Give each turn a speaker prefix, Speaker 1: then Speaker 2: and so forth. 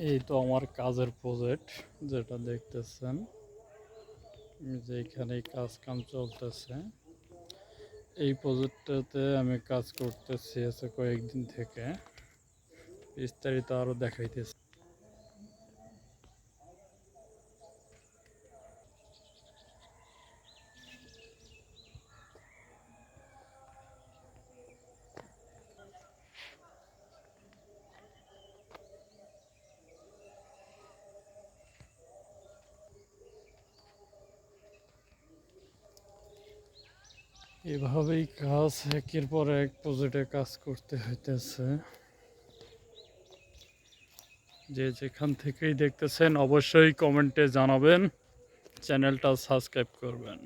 Speaker 1: এই তো আমার কাজের প্রজেক্ট যেটা দেখতেছেন, যে এখানে কাজ কাম চলতেছে। এই প্রজেক্টটাতে আমি কাজ করতেছি আছে কয়েকদিন থেকে, বিস্তারিত আরো দেখাইতেছি। এভাবেই কাজ একের পর এক প্রজেক্টে কাজ করতে হইতেছে। যে যেখান থেকেই দেখতেছেন অবশ্যই কমেন্টে জানাবেন, চ্যানেলটা সাবস্ক্রাইব করবেন।